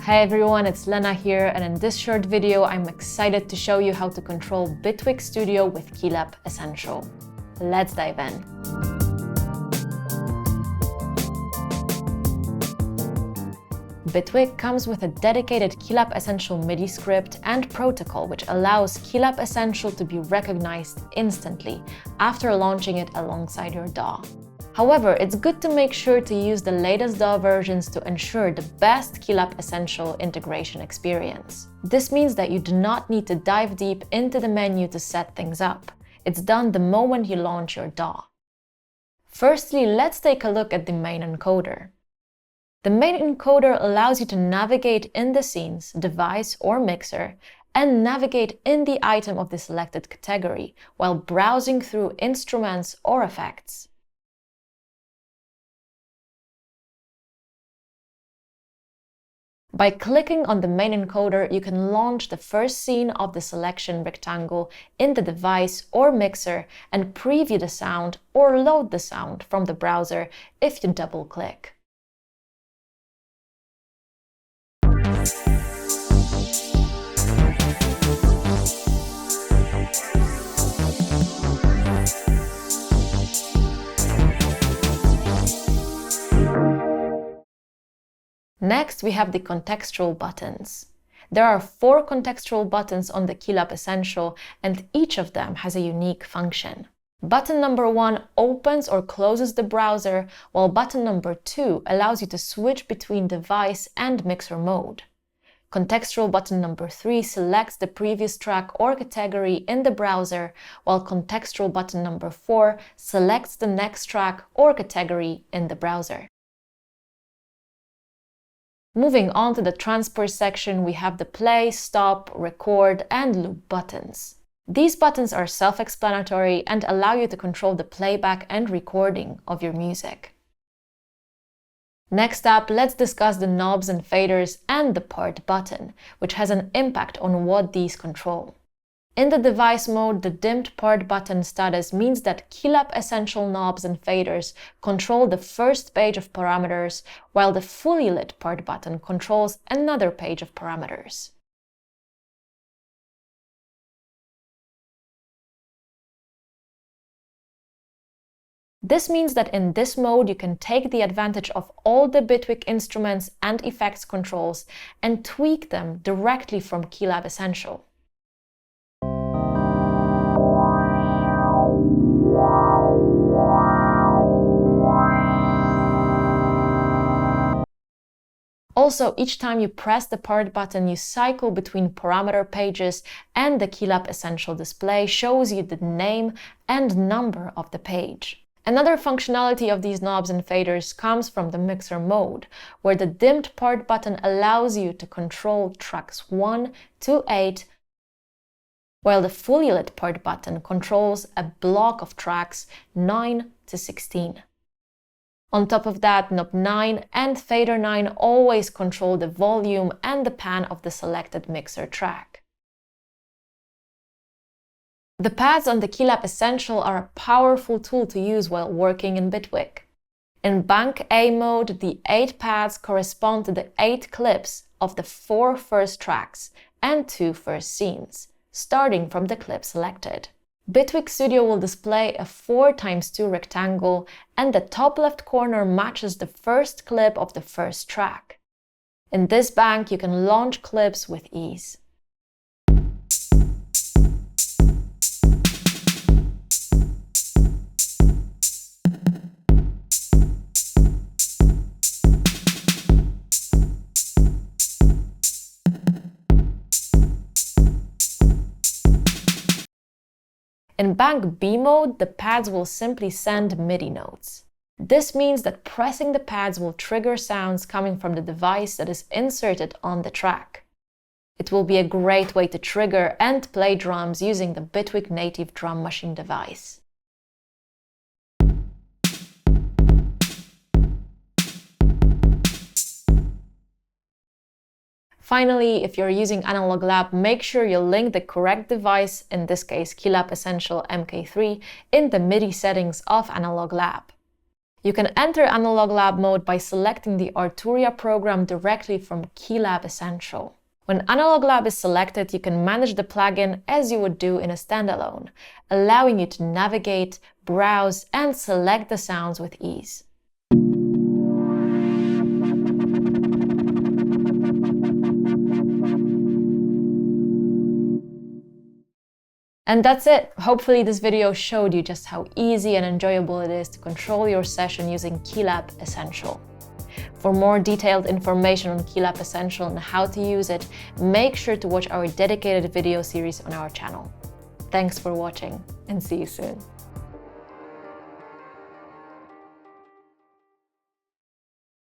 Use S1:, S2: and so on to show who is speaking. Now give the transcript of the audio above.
S1: Hi everyone, it's Lena here, and in this short video I'm excited to show you how to control Bitwig Studio with KeyLab Essential. Let's dive in. Bitwig comes with a dedicated KeyLab Essential MIDI script and protocol which allows KeyLab Essential to be recognized instantly after launching it alongside your DAW. However, it's good to make sure to use the latest DAW versions to ensure the best KeyLab Essential integration experience. This means that you do not need to dive deep into the menu to set things up. It's done the moment you launch your DAW. Firstly, let's take a look at the main encoder. The main encoder allows you to navigate in the scene's device or mixer and navigate in the item of the selected category while browsing through instruments or effects. By clicking on the main encoder, you can launch the first scene of the selection rectangle in the device or mixer and preview the sound or load the sound from the browser if you double-click. Next, we have the contextual buttons. There are 4 contextual buttons on the KeyLab Essential, and each of them has a unique function. Button number 1 opens or closes the browser, while button number 2 allows you to switch between device and mixer mode. Contextual button number 3 selects the previous track or category in the browser, while contextual button number 4 selects the next track or category in the browser. Moving on to the transport section, we have the play, stop, record, and loop buttons. These buttons are self-explanatory and allow you to control the playback and recording of your music. Next up, let's discuss the knobs and faders and the part button, which has an impact on what these control. In the device mode, the dimmed part button status means that KeyLab Essential knobs and faders control the first page of parameters, while the fully lit part button controls another page of parameters. This means that in this mode you can take the advantage of all the Bitwig instruments and effects controls and tweak them directly from KeyLab Essential. Also, each time you press the part button, you cycle between parameter pages, and the KeyLab Essential display shows you the name and number of the page. Another functionality of these knobs and faders comes from the mixer mode, where the dimmed part button allows you to control tracks 1 to 8, while the fully lit part button controls a block of tracks 9 to 16. On top of that, knob 9 and fader 9 always control the volume and the pan of the selected mixer track. The pads on the KeyLab Essential are a powerful tool to use while working in Bitwig. In Bank A mode, the 8 pads correspond to the 8 clips of the 4 first tracks and 2 first scenes, starting from the clip selected. Bitwig Studio will display a 4x2 rectangle, and the top left corner matches the first clip of the first track. In this bank, you can launch clips with ease. In Bank B mode, the pads will simply send MIDI notes. This means that pressing the pads will trigger sounds coming from the device that is inserted on the track. It will be a great way to trigger and play drums using the Bitwig native drum machine device. Finally, if you're using Analog Lab, make sure you link the correct device, in this case KeyLab Essential mk3, in the MIDI settings of Analog Lab. You can enter Analog Lab mode by selecting the Arturia program directly from KeyLab Essential. When Analog Lab is selected, you can manage the plugin as you would do in a standalone, allowing you to navigate, browse, and select the sounds with ease. And that's it. Hopefully this video showed you just how easy and enjoyable it is to control your session using KeyLab Essential. For more detailed information on KeyLab Essential and how to use it, make sure to watch our dedicated video series on our channel. Thanks for watching, and see you soon.